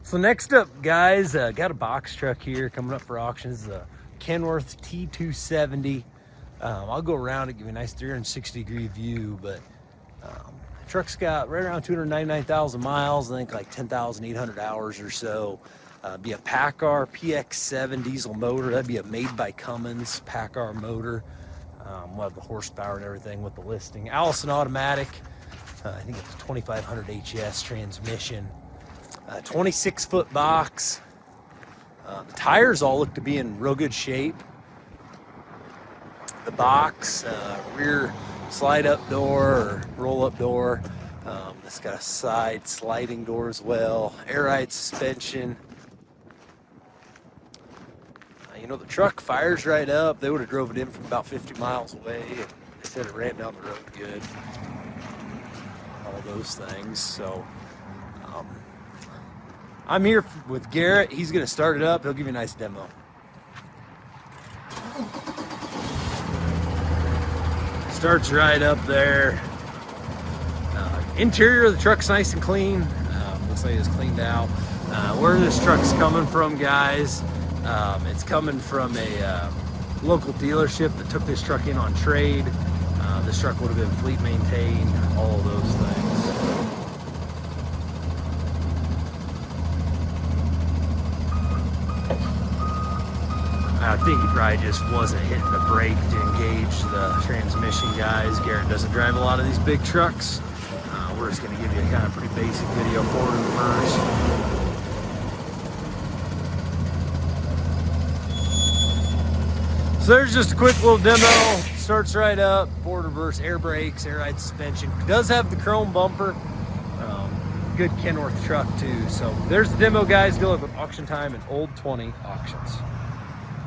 So next up, guys, got a box truck here coming up for auction. This is a Kenworth T270. I'll go around and give you a nice 360-degree view, but the truck's got right around 299,000 miles, I think like 10,800 hours or so. Be a Paccar PX7 diesel motor. That'd be a made by Cummins Paccar motor. We'll have the horsepower and everything with the listing. Allison automatic. I think it's a 2500 HS transmission. 26-foot box. The tires all look to be in real good shape. The box, rear slide-up door or roll-up door. It's got a side sliding door as well. Air-ride suspension. You know, the truck fires right up. They would have drove it in from about 50 miles away. And they said it ran down the road good. All those things. So, I'm here with Garrett. He's going to start it up. He'll give you a nice demo. Starts right up there. Interior of the truck's nice and clean. Looks like it's cleaned out. Where this truck's coming from, guys, it's coming from a local dealership that took this truck in on trade. This truck would have been fleet maintained, all of those things. I think he probably just wasn't hitting the brake to engage the transmission, guys. Garrett doesn't drive a lot of these big trucks. We're just going to give you a kind of pretty basic video, forward and reverse. So there's just a quick little demo. Starts right up, forward, reverse, air brakes, air ride suspension. It does have the chrome bumper. Good Kenworth truck too. So there's the demo, guys. Good luck with auction time and Old 20 Auctions.